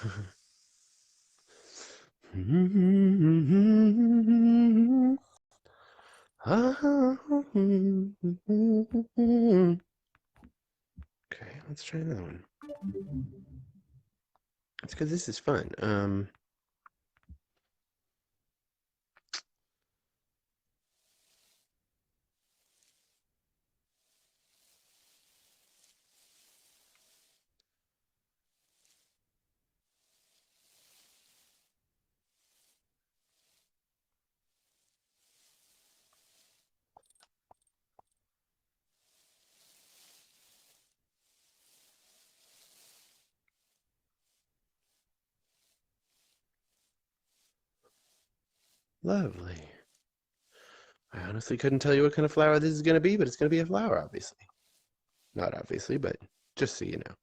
Okay, let's try another one. It's because this is fun. Lovely. I honestly couldn't tell you what kind of flower this is going to be, but it's going to be a flower, obviously. Not obviously, but just so you know.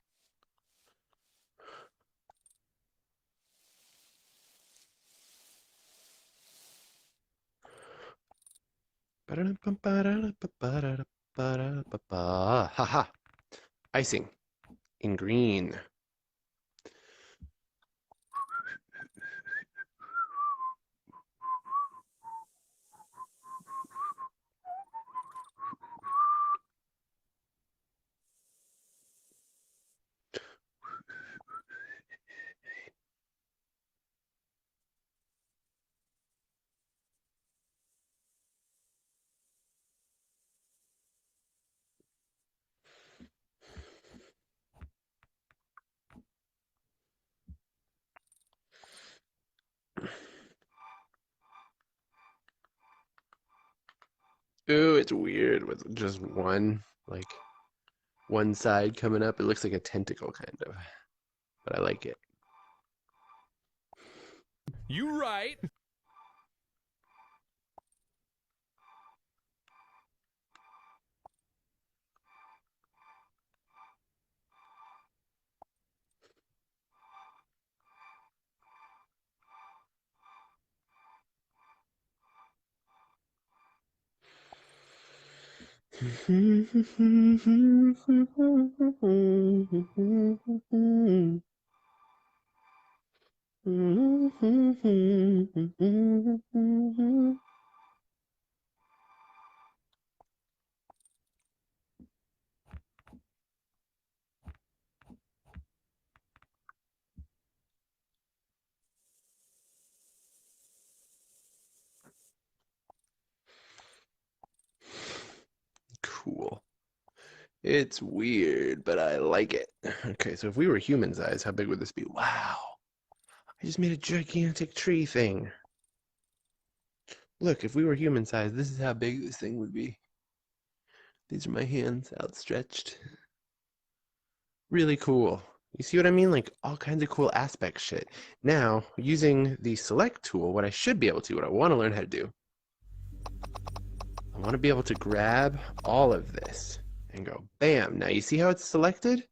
Haha. Icing in green. Ooh, it's weird with just one side coming up. It looks like a tentacle, kind of, but I like it. You right. Cool. It's weird, but I like it. Okay, so if we were human size, how big would this be? Wow. I just made a gigantic tree thing. Look, if we were human size, this is how big this thing would be. These are my hands outstretched. Really cool. You see what I mean? Like all kinds of cool aspect shit. Now, using the select tool, what I should be able to, what I want to learn how to do, I want to be able to grab all of this and go bam. Now you see how it's selected?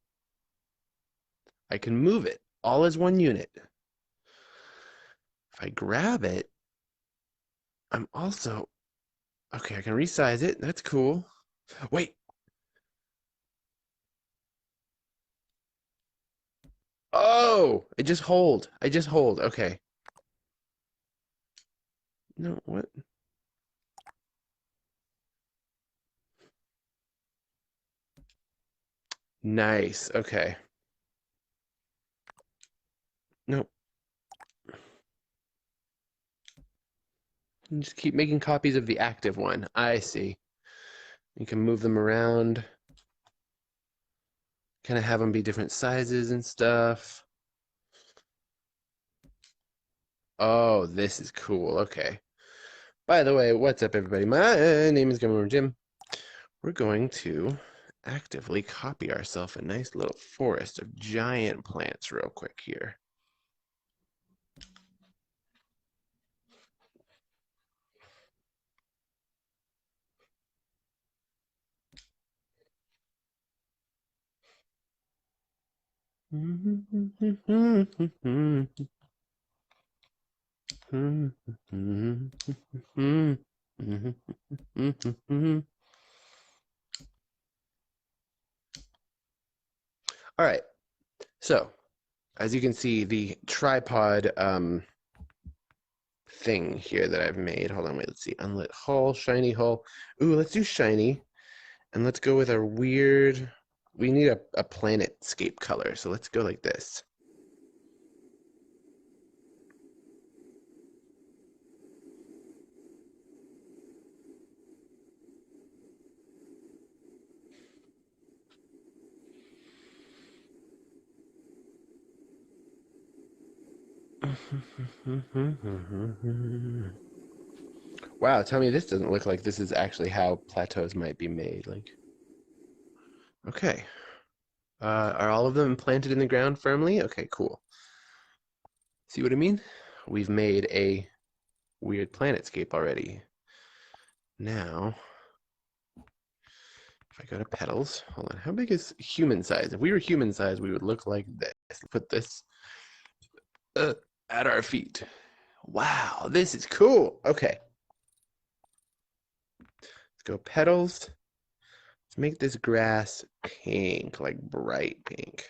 I can move it all as one unit. If I grab it, I'm also, okay, I can resize it. That's cool. Wait. Oh, I just hold. I just hold. Okay. No, what? Nice. Okay. Nope. And just keep making copies of the active one. I see. You can move them around, kind of have them be different sizes and stuff. Oh, this is cool. Okay. By the way, what's up, everybody? My name is Gummy Jim. We're going to actively copy ourselves a nice little forest of giant plants real quick here. All right, so As you can see, the tripod thing here that I've made. Hold on, wait, let's see. Unlit hull, shiny hull. Ooh, let's do shiny. And let's go with our weird, we need a planetscape color. So let's go like this. Wow, tell me this doesn't look like this is actually how plateaus might be made. Like, okay. Are all of them planted in the ground firmly? Okay, cool. See what I mean? We've made a weird planetscape already. Now, if I go to petals, hold on, how big is human size? If we were human size, we would look like this. Put this uh, at our feet. Wow, this is cool. Okay, let's go petals. Let's make this grass pink, like bright pink.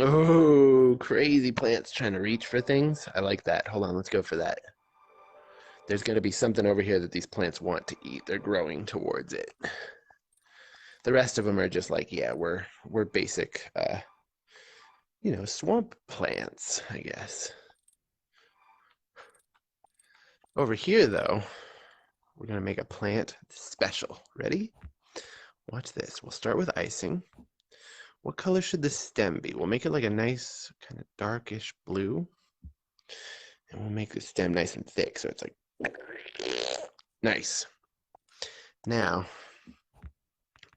Oh, crazy plants trying to reach for things. I like that. Hold on, let's go for that. There's going to be something over here that these plants want to eat. They're growing towards it. The rest of them are just like, yeah, we're basic, swamp plants, I guess. Over here, though, we're going to make a plant special. Ready? Watch this. We'll start with icing. What color should the stem be? We'll make it like a nice kind of darkish blue. And we'll make the stem nice and thick so it's like nice. Now,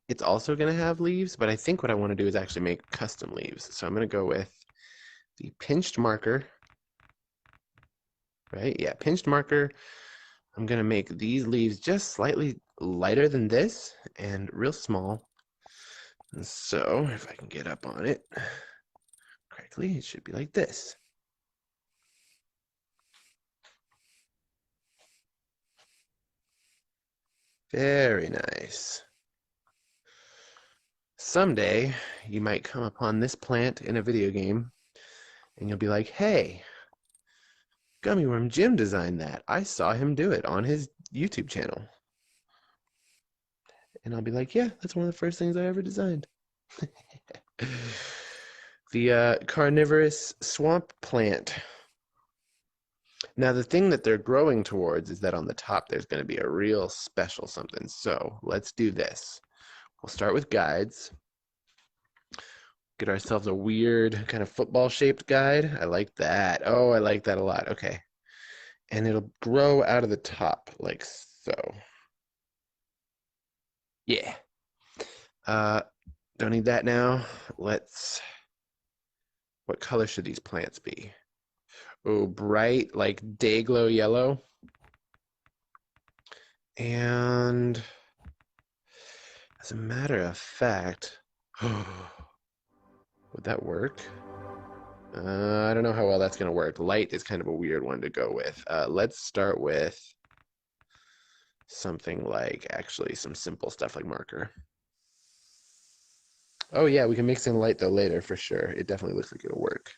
it's also going to have leaves, but I think what I want to do is actually make custom leaves. So I'm going to go with the pinched marker, right? Yeah, pinched marker. I'm going to make these leaves just slightly lighter than this and real small. And so if I can get up on it correctly, it should be like this. Very nice. Someday you might come upon this plant in a video game and you'll be like, hey, Gummy Worm Jim designed that. I saw him do it on his YouTube channel. And I'll be like, yeah, that's one of the first things I ever designed. The carnivorous swamp plant. Now, the thing that they're growing towards is that on the top there's going to be a real special something. So let's do this. We'll start with guides. Get ourselves a weird kind of football shaped guide. I like that. Oh, I like that a lot. Okay. And it'll grow out of the top like so. Yeah. Uh, don't need that now. What color should these plants be? Oh, bright, like day glow yellow. And as a matter of fact, would that work? I don't know how well that's going to work. Light is kind of a weird one to go with. Let's start with something like actually some simple stuff like marker. Oh yeah, we can mix in light though later for sure. It definitely looks like it'll work.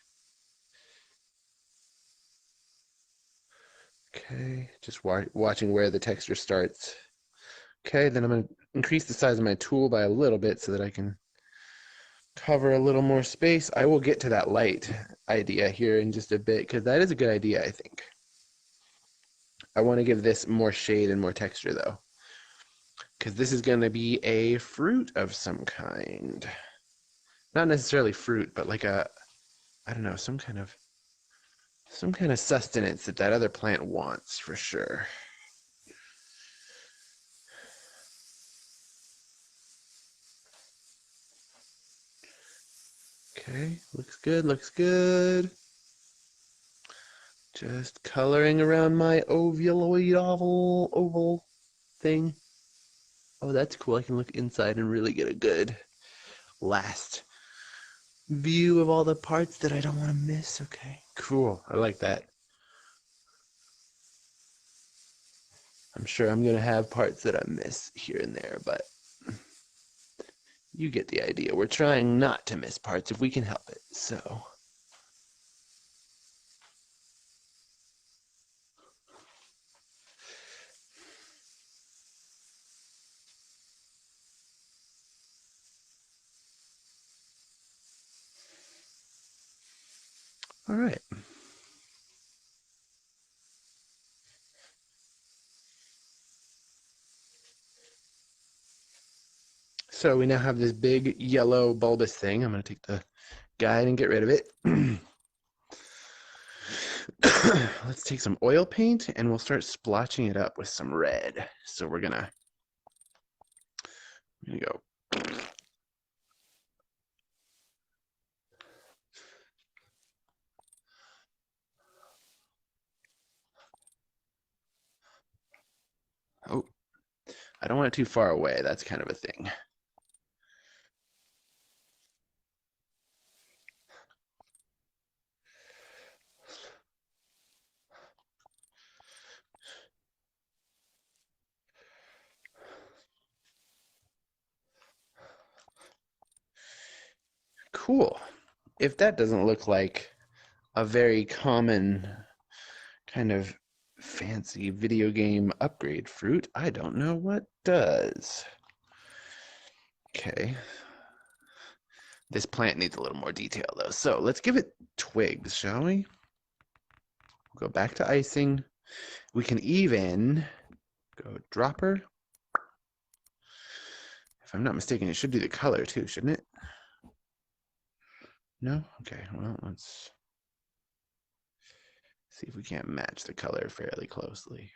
Okay, just watching where the texture starts. Okay, then I'm going to increase the size of my tool by a little bit so that I can cover a little more space. I will get to that light idea here in just a bit because that is a good idea, I think. I want to give this more shade and more texture though, because this is going to be a fruit of some kind. Not necessarily fruit, but like I don't know, some kind of sustenance that other plant wants for sure. Okay, looks good, looks good. Just coloring around my ovuloid oval thing. Oh, that's cool. I can look inside and really get a good last view of all the parts that I don't want to miss. Okay, cool. I like that. I'm sure I'm going to have parts that I miss here and there, but you get the idea. We're trying not to miss parts if we can help it. So, all right. So we now have this big yellow bulbous thing. I'm going to take the guide and get rid of it. Let's take some oil paint and we'll start splotching it up with some red. So we're gonna go. Oh, I don't want it too far away. That's kind of a thing. Cool. If that doesn't look like a very common kind of fancy video game upgrade fruit, I don't know what does. Okay. This plant needs a little more detail though. So let's give it twigs, shall we? We'll go back to icing. We can even go dropper. If I'm not mistaken, it should do the color too, shouldn't it? No? Okay, well, let's see if we can't match the color fairly closely.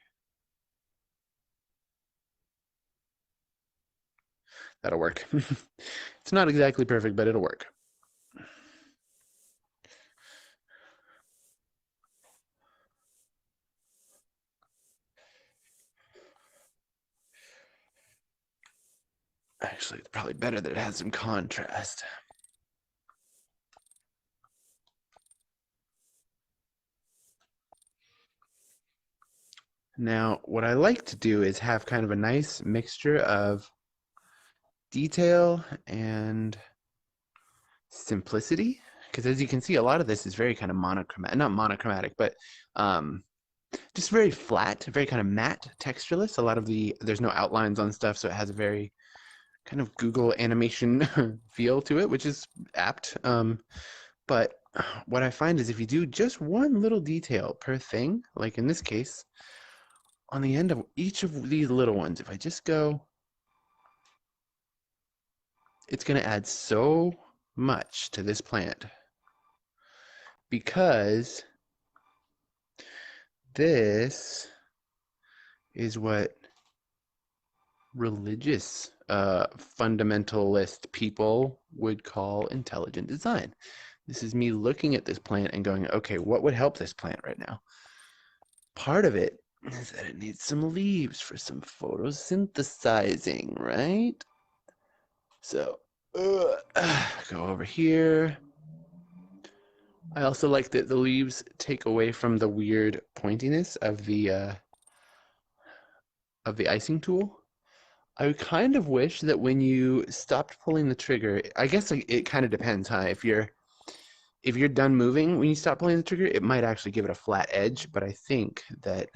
That'll work. It's not exactly perfect, but it'll work. Actually, it's probably better that it has some contrast. Now, what I like to do is have kind of a nice mixture of detail and simplicity. Because as you can see, a lot of this is very kind of monochromatic, not monochromatic, but just very flat, very kind of matte, textureless. A lot of there's no outlines on stuff, so it has a very kind of Google animation feel to it, which is apt. But what I find is if you do just one little detail per thing, like in this case, on the end of each of these little ones, if I just go, it's going to add so much to this plant because this is what religious fundamentalist people would call intelligent design. This is me looking at this plant and going, okay, what would help this plant right now? Part of it is that it needs some leaves for some photosynthesizing, right? So go over here. I also like that the leaves take away from the weird pointiness of the icing tool. I kind of wish that when you stopped pulling the trigger, I guess it kind of depends, huh? If you're done moving when you stop pulling the trigger, it might actually give it a flat edge, but I think that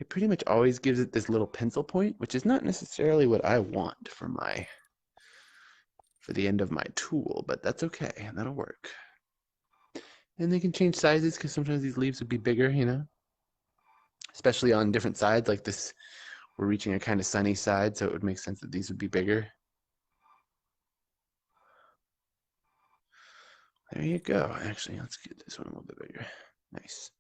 it pretty much always gives it this little pencil point, which is not necessarily what I want for the end of my tool, but that's okay. That'll work. And they can change sizes because sometimes these leaves would be bigger, you know, especially on different sides like this. We're reaching a kind of sunny side, so it would make sense that these would be bigger. There you go. Actually, let's get this one a little bit bigger. Nice.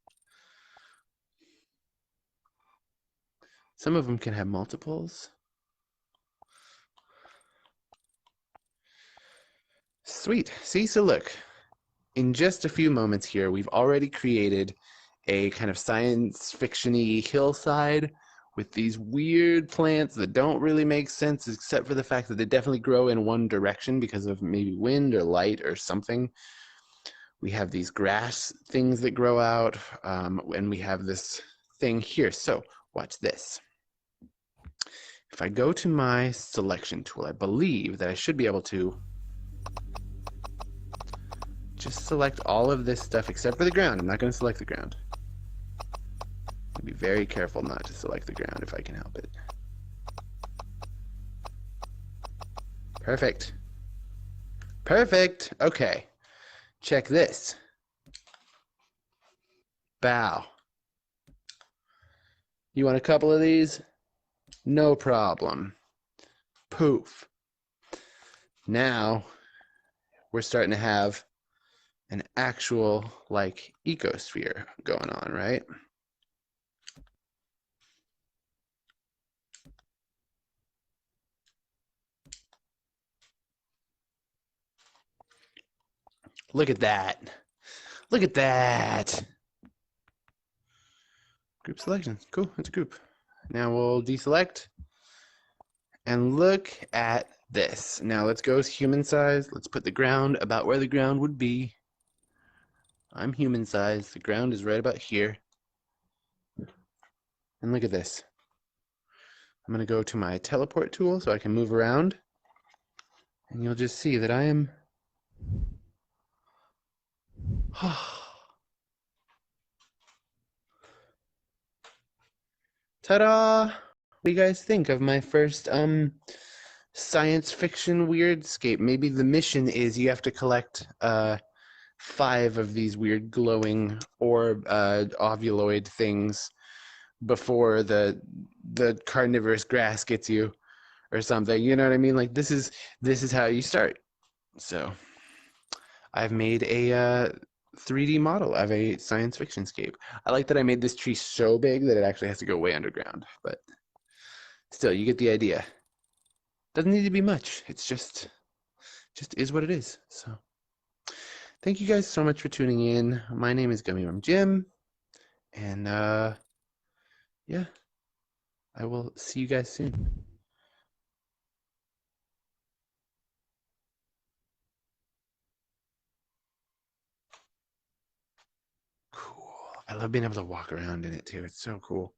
Some of them can have multiples. Sweet. See, so look, in just a few moments here, we've already created a kind of science fiction-y hillside with these weird plants that don't really make sense except for the fact that they definitely grow in one direction because of maybe wind or light or something. We have these grass things that grow out, and we have this thing here. So watch this. If I go to my selection tool, I believe that I should be able to just select all of this stuff except for the ground. I'm not going to select the ground. Be very careful not to select the ground if I can help it. Perfect. Perfect. Okay. Check this. Bow. You want a couple of these? No problem. Poof. Now we're starting to have an actual like ecosphere going on, right? Look at that. Look at that. Group selection. Cool. It's a group. Now we'll deselect and look at this. Now let's go human size. Let's put the ground about where the ground would be. I'm human size. The ground is right about here. And look at this. I'm going to go to my teleport tool so I can move around. And you'll just see that I am... Ta-da! What do you guys think of my first science fiction weirdscape? Maybe the mission is you have to collect 5 of these weird glowing orb ovuloid things before the carnivorous grass gets you or something. You know what I mean? Like this is how you start. So I've made a 3D model of a science fiction scape. I like that I made this tree so big that it actually has to go way underground, but still, you get the idea. Doesn't need to be much. It's just is what it is. So thank you guys so much for tuning in. My name is Gummy Worm Jim, and yeah, I will see you guys soon. Cool. I love being able to walk around in it too. It's so cool.